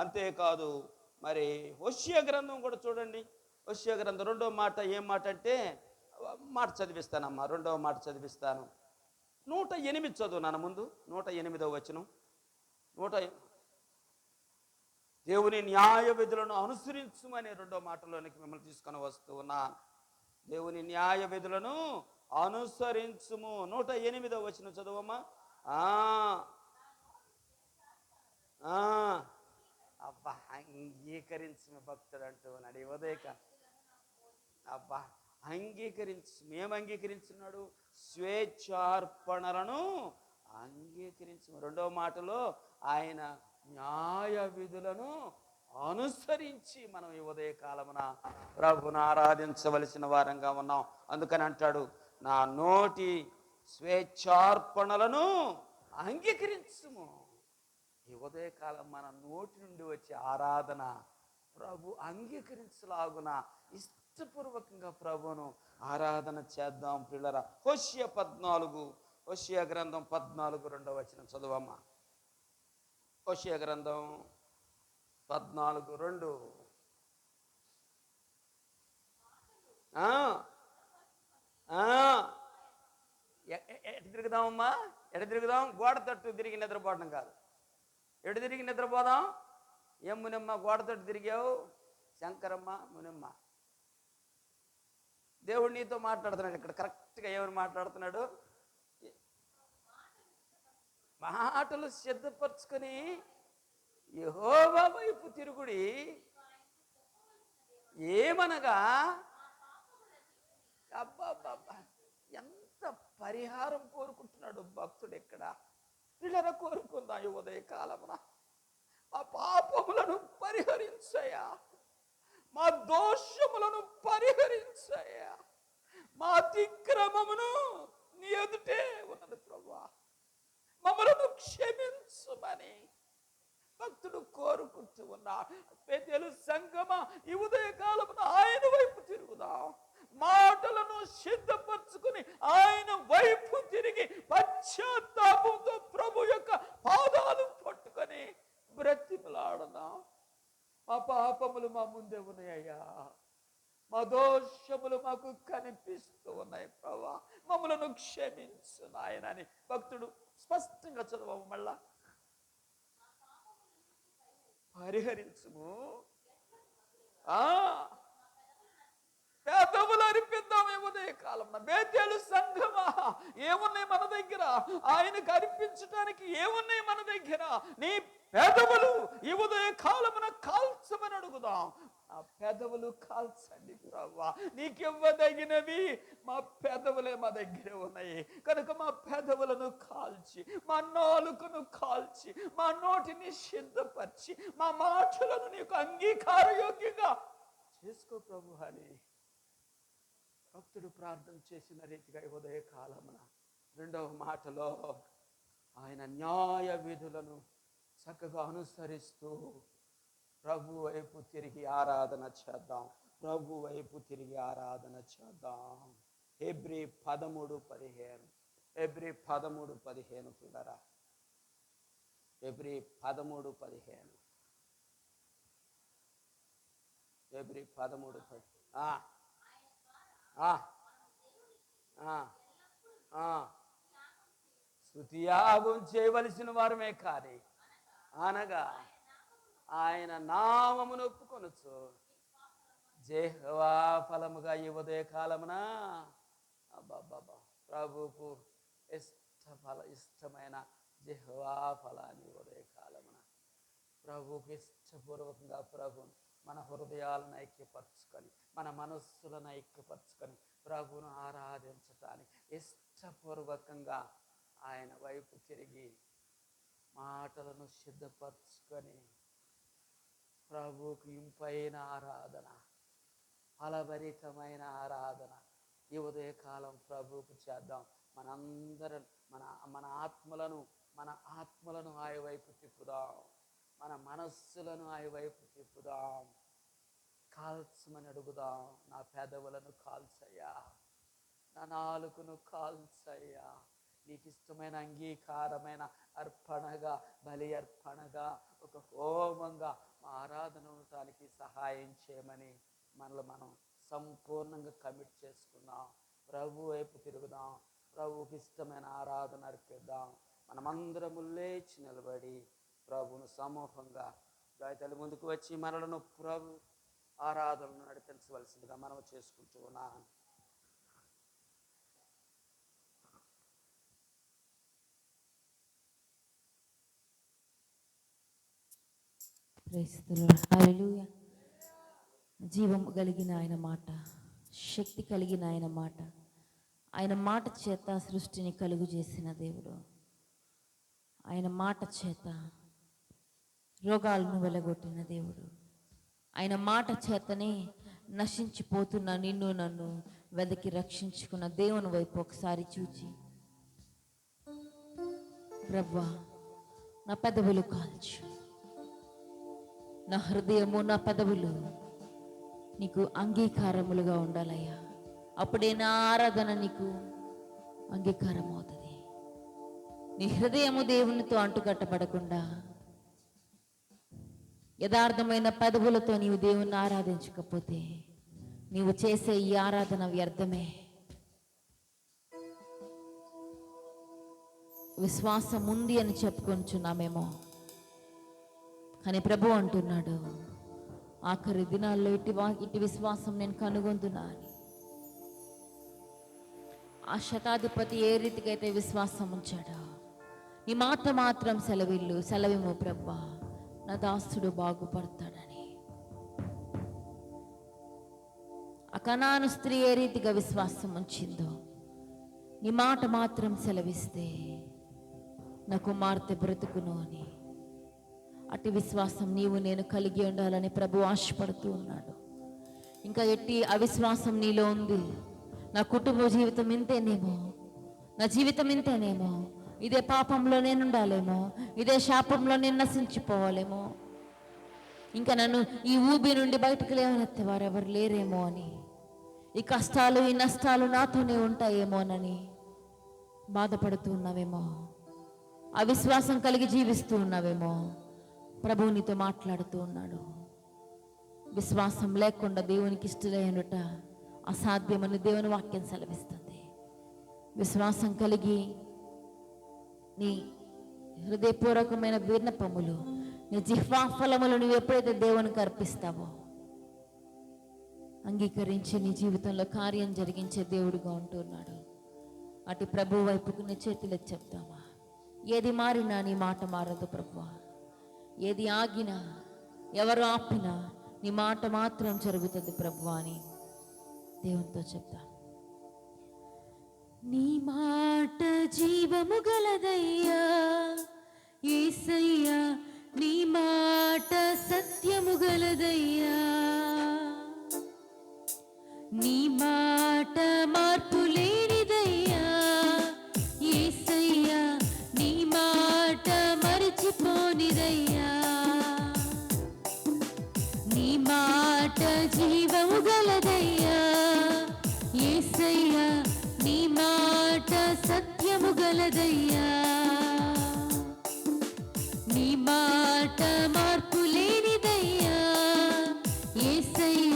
S2: అంతేకాదు, మరి హోషేయ గ్రంథం కూడా చూడండి. హోషేయ గ్రంథం 2వ మాట ఏం మాట అంటే, మాట చదివిస్తానమ్మా, 2వ మాట చదివిస్తాను. 108 చదువు నాన్న ముందు. 108వ వచనం. దేవుని న్యాయ విధులను అనుసరించుమని 2వ మాటలోనికి మిమ్మల్ని తీసుకొని వస్తూ ఉన్నాను. దేవుని న్యాయ విధులను అనుసరించుము. 108వ వచనం చదువమ్మా. అబ్బా, అంగీకరించు భక్తుడు అంటూ ఉన్నాడు ఈ ఉదయకాలం. అబ్బా, ఏం అంగీకరించున్నాడు? స్వేచ్ఛార్పణలను అంగీకరించు. 2వ మాటలో ఆయన న్యాయ విధులను అనుసరించి మనం ఈ ఉదయకాలమున ప్రభువును ఆరాధించవలసిన వారంగా ఉన్నాం. అందుకని అంటాడు, నా నోటి స్వేచ్ఛార్పణలను అంగీకరించుము. ఈ ఉదయకాలం మన నోటి నుండి వచ్చే ఆరాధన ప్రభు అంగీకరించలాగున ఇష్టపూర్వకంగా ప్రభువును ఆరాధన చేద్దాం పిల్లరా. హోషేయ గ్రంథం 14 2వ వచనం చదువమ్మా. హోషేయ గ్రంథం 14:2. ఎటు తిరుగుదామమ్మా? ఎటు తిరుగుదాం? గోడ తట్టు తిరిగి నిద్రపోవడం కాదు. ఎటు తిరిగి నిద్రపోదాం? ఏం మునమ్మ గోడ తట్టు తిరిగావు? శంకరమ్మ, మునమ్మ, దేవుడు నీతో మాట్లాడుతున్నాడు. ఇక్కడ కరెక్ట్గా ఏమని మాట్లాడుతున్నాడు? మాటలు సిద్ధపరచుకొని యెహోవా వైపు తిరుగుడి. ఏమనగా, అబ్బాబ్బా, ఎంత పరిహారం కోరుకుంటున్నాడు భక్తుడు ఇక్కడ. పిల్లల కోరుకుందా ఈ ఉదయకాలమున, మా పాపములను పరిహరించయ్యా, మా దోషములను పరిహరించయ్యా, మా అతిక్రమమును నీ ఎదుటే ఉన్నది ప్రభువా, మమ్మలను క్షమించుమని భక్తుడు కోరుకుంటూ ఉన్నాడు. బేతేలు సంగమా, ఈ ఉదయకాలమున ఆయన వైపు తిరుగుదాం. మాటలను సిద్ధపరచుకుని ఆయన వైపు తిరిగి పశ్చాత్తాపంతో ప్రభు యొక్క పాదాలు పట్టుకొని బ్రతిమలాడదాం. మా పాపములు మా ముందే ఉన్నాయ్యా, మా దోషములు మాకు కనిపిస్తూ ఉన్నాయి ప్రభా, మమ్మలను క్షమించు నాయన అని భక్తుడు స్పష్టంగా చదవము. మళ్ళా పరిహరించుము, పెదవులు అర్పిద్దాం ఈ ఉదయకాలం. బేతేలు సంఘమా, ఏమున్నాయి మన దగ్గర? ఆయనకు అర్పించడానికి ఏమున్నాయి మన దగ్గర? నీ పెదవులు ఈ ఉదయకాలమున కాల్చమని అడుగుదాం. ఆ పెదవులు కాల్చండి ప్రభువా, నీకివ్వదగినవి మా పెదవులే మా దగ్గర ఉన్నాయి కనుక మా పెదవులను కాల్చి, మా నాలుకను కాల్చి, మా నోటిని సిద్ధపరిచి, మా మాటలను నీకు అంగీకారయోగ్యంగా చేసుకో ప్రభు అని భక్తుడు ప్రార్థన చేసిన రీతిగా ఉదయకాలమున 2వ మాటలో ఆయన న్యాయ విధులను చక్కగా అనుసరిస్తూ ప్రభు వైపు తిరిగి ఆరాధన చేద్దాం. ప్రభు వైపు తిరిగి ఆరాధన చేద్దాం. హెబ్రీ 13:15 పిల్లరా. హెబ్రీ 13:15 ఫిబ్రవరి 13. స్తుతియాగం చేయవలసిన వారమే కానీ అనగా ఆయన నామమును ఒప్పుకొనొచ్చు యెహోవా ఫలముగా ఈ ఉదయ కాలమున అబ్బాబ్బా ప్రభువుకు ఇష్టమైన యెహోవా ఫలాన్ని ఉదయ కాలమున ప్రభువుకు ఇష్టపూర్వకంగా ప్రభువును మన హృదయాలను ఐక్యపరచుకొని మన మనస్సులను ఐక్యపరచుకొని ప్రభువును ఆరాధించటానికి ఇష్టపూర్వకంగా ఆయన వైపు తిరిగి మాటలను సిద్ధపరచుకొని ప్రభువుకు ఇంపైన ఆరాధన, ఫలభరితమైన ఆరాధన ఈ ఉదయకాలం ప్రభువుకు చేద్దాం. మనందరం మన ఆత్మలను ఆయన వైపు తిప్పుదాం, మన మనస్సులను ఆయన వైపు తిప్పుదాం. కాల్చమని అడుగుదాం. నా పెదవులను కాల్చయ్యా, నా నాలుకను కాల్చయ్యా, నీకు ఇష్టమైన అంగీకారమైన అర్పణగా, బలి అర్పణగా, ఒక హోమంగా మా ఆరాధన ఉండటానికి సహాయం చేయమని మనం సంపూర్ణంగా కమిట్ చేసుకుందాం. ప్రభు వైపు తిరుగుదాం, ప్రభువుకి ఇష్టమైన ఆరాధన అర్పిద్దాం. మనమందరము లేచి నిలబడి ప్రభువును సమూహంగా గాయతలు ముందుకు వచ్చి మనలను ప్రభు ఆరాధనను నడిపించవలసిందిగా మనం చేసుకుంటూ ఉన్నాం.
S1: హల్లెలూయా. జీవము కలిగిన ఆయన మాట, శక్తి కలిగిన ఆయన మాట, ఆయన మాట చేత సృష్టిని కలుగు చేసిన దేవుడు, ఆయన మాట చేత రోగాలను వెలగొట్టిన దేవుడు, ఆయన మాట చేతనే నశించిపోతున్న నిన్ను నన్ను వెదకి రక్షించుకున్న దేవుని వైపు ఒకసారి చూచి, ప్రభువా నా పెదవులు కాల్చు, నా హృదయము నా పెదవులు నీకు అంగీకారములుగా ఉండాలయ్యా. అప్పుడే నా ఆరాధన నీకు అంగీకారం అవుతుంది. నీ హృదయము దేవునితో అంటుకట్టబడకుండా యథార్థమైన పెదవులతో నీవు దేవుణ్ణి ఆరాధించకపోతే నీవు చేసే ఈ ఆరాధన వ్యర్థమే. విశ్వాసం ఉంది అని చెప్పుకొంచున్నామేమో, కానీ ప్రభు అంటున్నాడు, ఆఖరి దినాల్లో ఇటు విశ్వాసం నేను కనుగొందునా అని. ఆ శతాధిపతి ఏ రీతికైతే విశ్వాసం ఉంచాడో, నీ మాట మాత్రం సెలవిమ్ము ప్రభా, నా దాసుడు బాగుపడతాడని. ఆ కనాను స్త్రీ ఏ రీతిగా విశ్వాసం ఉంచిందో, నీ మాట మాత్రం సెలవిస్తే నా కుమార్తె బ్రతుకును అని, అటు విశ్వాసం నీవు నేను కలిగి ఉండాలని ప్రభు ఆశపడుతూ ఉన్నాడు. ఇంకా ఎట్టి అవిశ్వాసం నీలో ఉంది, నా కుటుంబ జీవితం ఇంతేనేమో, నా జీవితం ఇంతేనేమో, ఇదే పాపంలో నేను ఉండాలేమో, ఇదే శాపంలో నేను నశించిపోవాలేమో, ఇంకా నన్ను ఈ ఊబి నుండి బయటకు లేవనెత్తేవారు ఎవరు లేరేమో అని, ఈ కష్టాలు ఈ నష్టాలు నాతోనే ఉంటాయేమోనని బాధపడుతూ ఉన్నావేమో, అవిశ్వాసం కలిగి జీవిస్తూ ఉన్నావేమో. ప్రభువు నీతో మాట్లాడుతూ ఉన్నాడు. విశ్వాసం లేకుండా దేవునికి ఇష్టలైనట అసాధ్యమని దేవుని వాక్యం సెలవిస్తుంది. విశ్వాసం కలిగి నీ హృదయపూర్వకమైన విన్నపములు, నీ జిహ్వా ఫలములు నువ్వు ఎప్పుడైతే దేవునికి అర్పిస్తావో, అంగీకరించి నీ జీవితంలో కార్యం జరిగించే దేవుడిగా ఉంటున్నాడు. అటు ప్రభు వైపుకు నీ చేతులు చెప్తామా, ఏది మారినా నీ మాట మారదు ప్రభువా, ఏది ఆగినా ఎవరు ఆపినా నీ మాట మాత్రం జరుగుతుంది ప్రభువా అని దేవునితో చెప్తాం. నీ మాట జీవము గలదయ్యా యేసయ్యా, నీ మాట సత్యము గలదయ్యా, నీ మాట మార్పు లేనిదయ్యా యేసయ్యా, నీ మాట మరిచిపోనిదయ్యా, నీ మాట జీవము గలదయ్యా యేసయ్యా, నీ మాట సత్యము గలదయ్యా, నీ మాట మార్పు లేనిదయ్యా యేసయ్యా,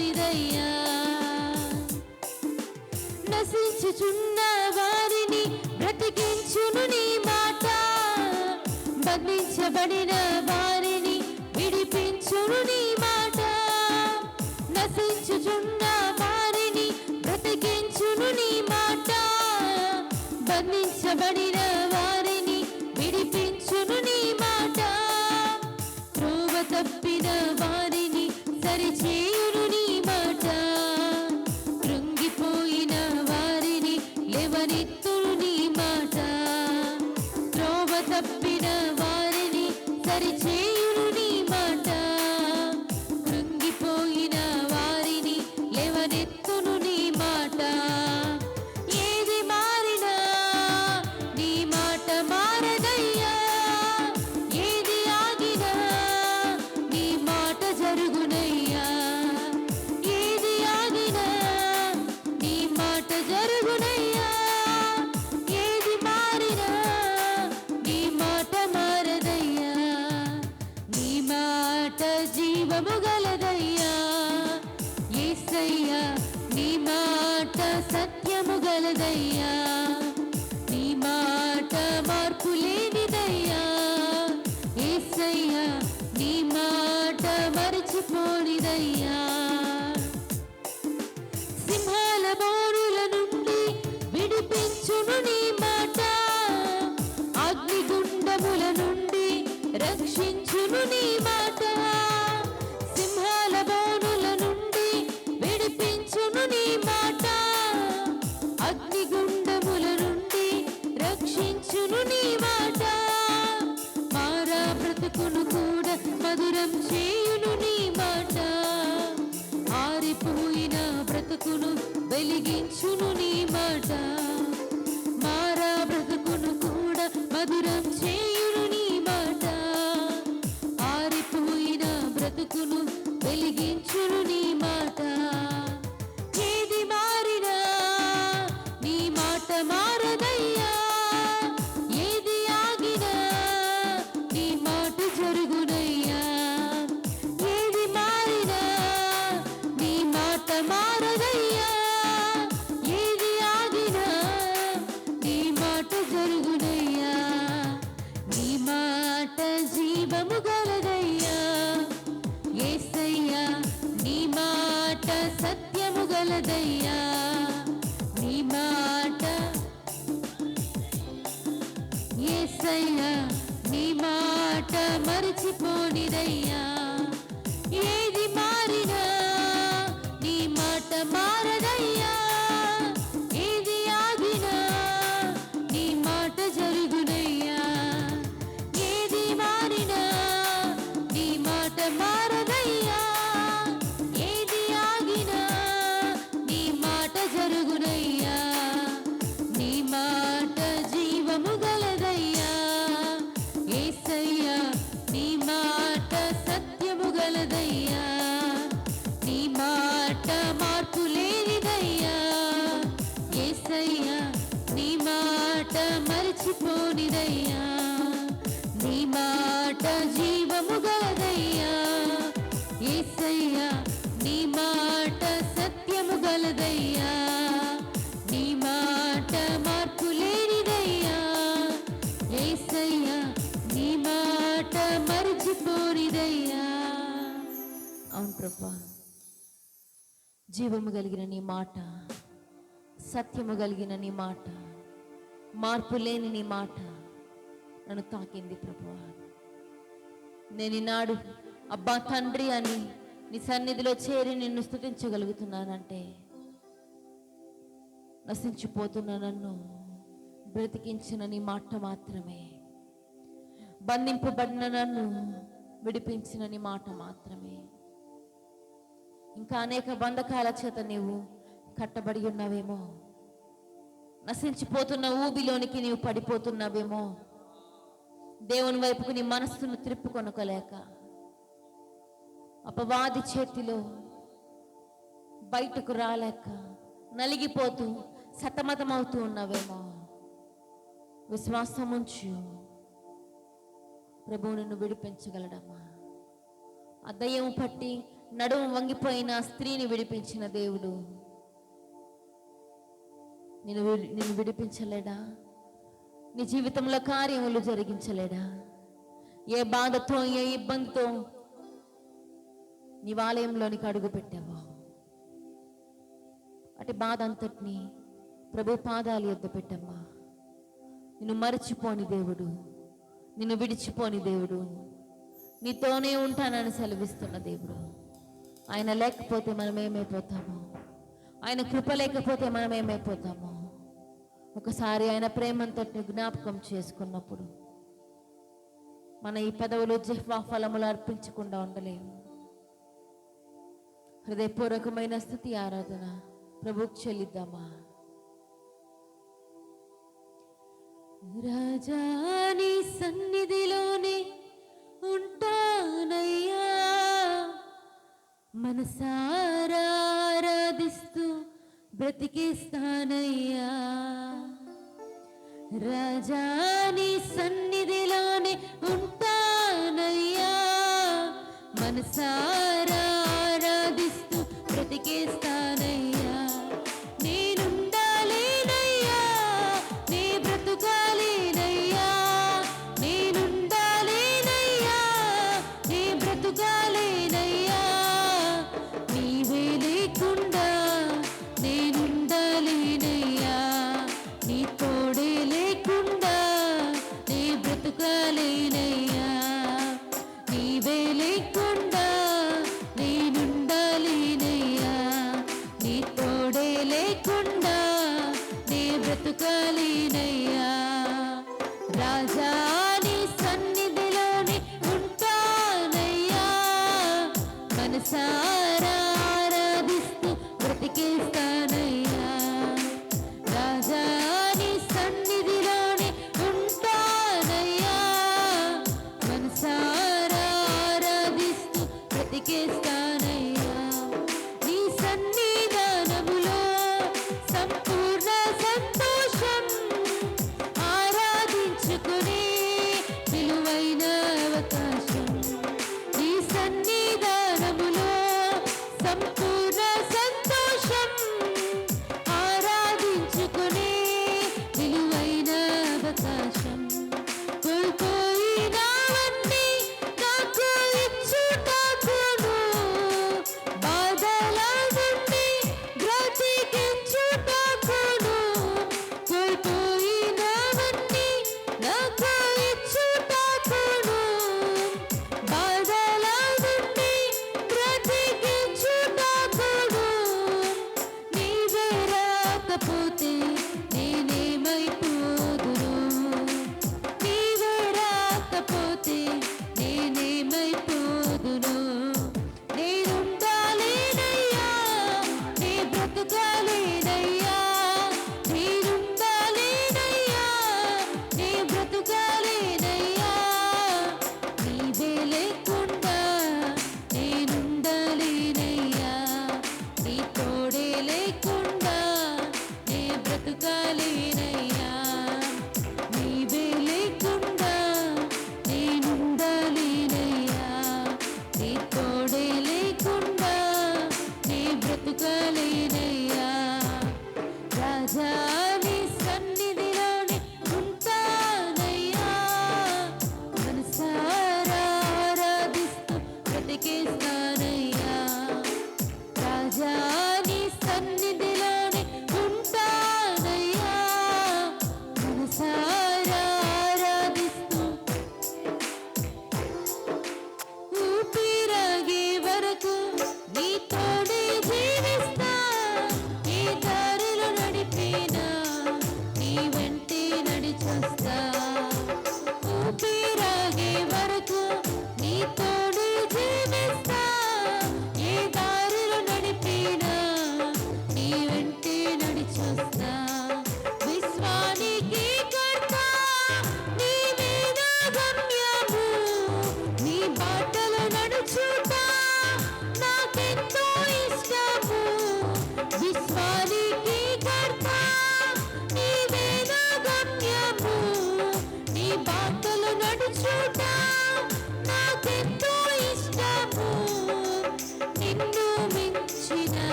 S1: మరచిపోనిదయ్యా. నశించుచున్న వారిని బ్రతికించును నీ మాట, బంధించబడిన వారిని విడిపించును నీ మాట. నశించుచున్న వారిని బ్రతికించును నీ మాట, బంధించబడిన వారిని విడిపించును నీ మాట. త్రోవ తప్పిన వారిని సరిచేయును నీ మాట, కృంగిపోయిన వారిని లేవనెత్తును నీ మాట. త్రోవ తప్పిన వారిని సరిచేయును నీ మాట, కృంగిపోయిన వారిని లేవనెత్తును నీ మాట. ఏది మారినా నీ మాట మారదయ్యా, ఏది ఆగినా నీ మాట జరుగునయ్యా. ఏది ఆగినా నీ మాట జరుగునయ్యా, ఏది మారినా నీ మాట మారదయ్యా. నీ మాట జీవము గలదయ్యా యేసయ్యా, నీ మాట సత్యము గలదయ్యా. నీ మాట మార్పు లేనిదయ్యా యేసయ్యా, నీ మాట మరచిపోనిదయ్యా. సింహాల బోరుల నుండి విడిపించును నీ మాట, అగ్నిగుండముల నుండి రక్షించును నీ మాట. సింహాల బోనుల నుండి విడిపించును నీ మాట, అగ్నిగుండముల నుండి రక్షించును నీ మాట. మారా బ్రతుకును కూడా మధురం చేయును నీ మాట, ఆరిపోయిన బ్రతుకును వెలిగించును నీ మాట. మారా బ్రతుకును కూడా మధురం చేయును నీ మాట, ఆరిపోయిన బ్రతుకును వెలిగించును నీ మాట. ఏది మారినా నీ మాట మారదయ్యా, ఏది ఆగినా నీ మాట జరుగునయ్యా. ఏది మారినా నీ మాట మారదయ్యా, ఏది ఆగినా నీ మాట జరుగునయ్యా. నీ మాట జీవము గలదయ్యా యేసయ్యా, నీ మాట సత్యము గలదయ్యా. నీ మాట యేసయ్యా, నీ మాట మరచిపోనిదయ్యా. ఏది మారినా నీ మాట మారదయ్యా, ఏది ఆగినా నీ మాట జరుగునయ్యా. ఏది మారినా నీ మాట మారదయ్యా, ఏది ఆగినా నీ మాట జరుగునయ్యా. నీ మాట జీవము గలదయ్యా యేసయ్యా, నీ మాట సత్యము గలదయ్యా. నీ మాట మార్పు లేనిదయ్యా యేసయ్యా, నీ మాట మరచిపోనిదయ్యా. నీ మాట జీవము గలదయ్యా యేసయ్యా, నీ మాట సత్యము గలదయ్యా. నీ మాట మార్పు లేనిదయ్యా యేసయ్యా, నీ మాట మరచిపోనిదయ్యా. అవును ప్రభా, జీవము కలిగిన నీ మాట, సత్యము కలిగిన నీ మాట, మార్పు లేని నీ మాట నన్ను తాకింది ప్రభువా. నేను ఈనాడు అబ్బా తండ్రి అని నీ సన్నిధిలో చేరి నిన్ను స్తుతించగలుగుతున్నానంటే, నశించిపోతున్న నన్ను బ్రతికించిన నీ మాట మాత్రమే, బంధింపబడిన నన్ను విడిపించిన నీ మాట మాత్రమే. ఇంకా అనేక బంధకాల చేత నీవు కట్టబడి ఉన్నావేమో, నశించిపోతున్న ఊబిలోనికి నీవు పడిపోతున్నావేమో, దేవుని వైపుకు నీ మనస్సును త్రిప్పుకొనకలేక అపవాది చేతిలో బయటకు రాలేక నలిగిపోతూ సతమతమవుతూ ఉన్నావేమో, విశ్వాసం ఉంచు, ప్రభువు నిన్ను విడిపించగలడమ్మా. ఆ దయ్యం పట్టి నడుము వంగిపోయిన స్త్రీని విడిపించిన దేవుడు నిన్ను విడిపించలేడా? నీ జీవితంలో కార్యములు జరిగించలేడా? ఏ బాధతో, ఏ ఇబ్బందితో నీ ఆలయంలోనికి అడుగు పెట్టావో అటు బాధ అంతటిని ప్రభు పాదాల యొద్ద పెట్టమ్మా. నిన్ను మరచిపోని దేవుడు, నిన్ను విడిచిపోని దేవుడు, నీతోనే ఉంటానని సెలవిస్తున్న దేవుడు. ఆయన లేకపోతే మనం ఏమైపోతామో, ఆయన కృప లేకపోతే మనం ఏమైపోతామో ఒకసారి ఆయన ప్రేమంతటిని జ్ఞాపకం చేసుకున్నప్పుడు మన ఈ పదవులు జిహ్వా ఫలములు అర్పించకుండా ఉండలేము. హృదయపూర్వకమైన స్తుతి ఆరాధన ప్రభువుకు చెల్లిద్దామా. రాజా నీ సన్నిధిలోనే ఉంటానయ్యా, మనసారా ఆరాధిస్తూ బ్రతికిస్తానయ్యా. రాజా నీ సన్నిధిలోనే ఉంటానయ్యా, మనసారా ఆరాధిస్తూ బ్రతికిస్తానయ్యా. నేనుండాలేనయ్యా, నీ బ్రతుకాలేనయ్యా, నేనుండాలేనయ్యా, నీ బ్రతుకాలేనయ్యా. నీవే లేకుండా నేనుండాలేనయ్యా, నీ తోడే లేకుండా నీ బ్రతుకాలేనయ్యా. నీవే లేకుండా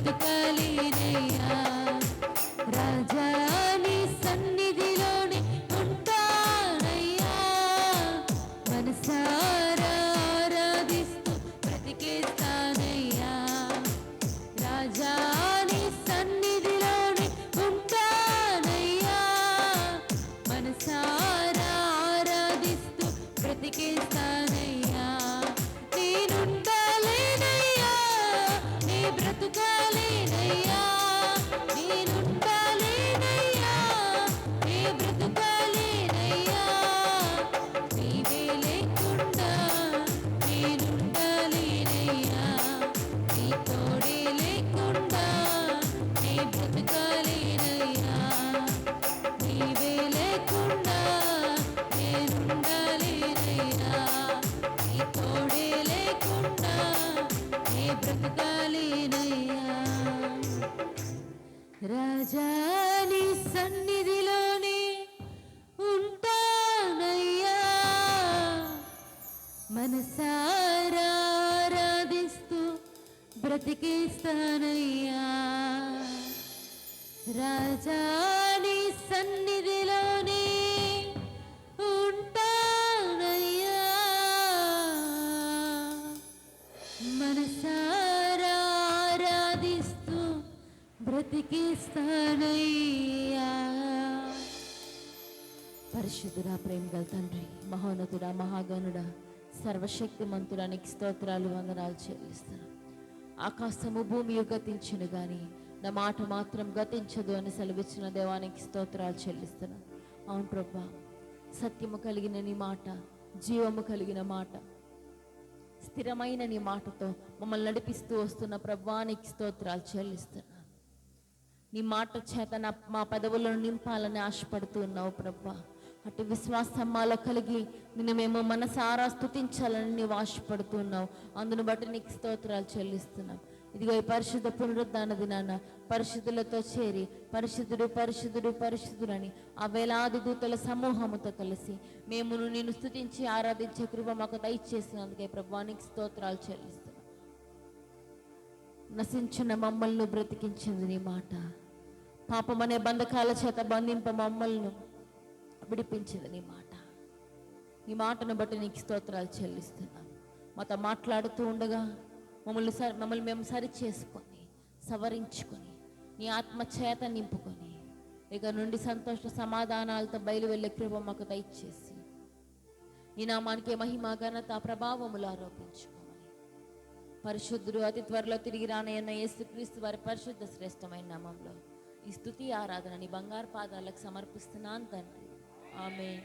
S1: బ్రతుకలేనయ్యా. రాజా నీ సన్నిధిలోనే ఉంటానయ్యా. మనసారా ఆరాధిస్తూ బ్రతికేస్తానయ్యా. రాజా నీ సన్నిధిలోనే ఉంటానయ్యా. మనసారా ఆరాధిస్తూ బ్రతికేస్తానయ్యా. నేనుండాలేనయ్యా, నీ బ్రతుకాలేనయ్యా. నేనుండాలేనయ్యా, నీ బ్రతుకాలేనయ్యా. నీవే లేకుండా నేనుండాలేనయ్యా. నీ తోడే లేకుండా నీ బ్రతుకాలేనయ్యా. నీవే లేకుండా నేనుండాలేనయ్యా. నీ తోడే లేకుండా నీ బ్రతుకాలేనయ్యా. రాజా నీ సన్నిధిలోనే ఉంటానయ్యా. మనసారా ఆరాధిస్తూ బ్రతికేస్తానయ్యా. రాజా నీ సన్నిధిలోనే ఉంటానయ్యా. మనసారా ఆరాధిస్తూ బ్రతికేస్తానయ్యా. పరిశుద్ధుడా, ప్రేమ గల తండ్రి, మహోన్నతుడా, మహాగణుడా, సర్వశక్తిమంతుడా, నీకు స్తోత్రాలు, వందనాలు చెల్లిస్తాను. ఆకాశము భూమియు గతించును గాని నా మాట మాత్రం గతించదు అని సెలవిచ్చిన దేవానికి స్తోత్రాలు చెల్లిస్తున్నాను. అవును ప్రభా, సత్యము కలిగిన నీ మాట, జీవము కలిగిన మాట, స్థిరమైన నీ మాటతో మమ్మల్ని నడిపిస్తూ వస్తున్న ప్రభానికి స్తోత్రాలు చెల్లిస్తున్నాను. నీ మాట చేత మా పదవులను నింపాలని ఆశపడుతూ ఉన్నావు ప్రభా. అటు విశ్వాసం మాలో కలిగి నిన్ను మేము మనసారా స్తుతించాలని నీవు ఆశపడుతున్నావు. అందును బట్టి నీకు స్తోత్రాలు చెల్లిస్తున్నాం. ఇదిగో ఈ పరిశుద్ధ పునరుద్ధాన దినాన పరిశుద్ధులతో చేరి పరిశుద్ధుడు పరిశుద్ధుడు పరిశుద్ధుడని ఆ వేలాది దూతల సమూహముతో కలిసి మేము నిన్ను స్తుతించి ఆరాధించే కృప మాకు దయచేసినందుకే ప్రభువానికి స్తోత్రాలు చెల్లిస్తున్నాం. నశించిన మమ్మల్ని బ్రతికించింది నీ మాట. పాపమనే బంధకాల చేత బంధింప మమ్మల్ని విడిపించింది నీ మాట. నీ మాటను బట్టి నీకు స్తోత్రాలు చెల్లిస్తున్నాం. మాతో మాట్లాడుతూ ఉండగా మమ్మల్ని మేము సరి చేసుకొని సవరించుకొని నీ ఆత్మ చేత నింపుకొని ఇక నుండి సంతోష సమాధానాలతో బయలు వెళ్ళే కృప మాకు దయచేసి నీ నామానికి మహిమ ఘనత ప్రభావములు ఆరోపించుకోమని పరిశుద్ధుడు అతి త్వరలో తిరిగి రానయ్యన్న యేసుక్రీస్తు వారి పరిశుద్ధ శ్రేష్టమైన నామంలో ఈ స్తుతి ఆరాధన నీ బంగారు పాదాలకు సమర్పిస్తున్నాను తండ్రి. ఆమేన్.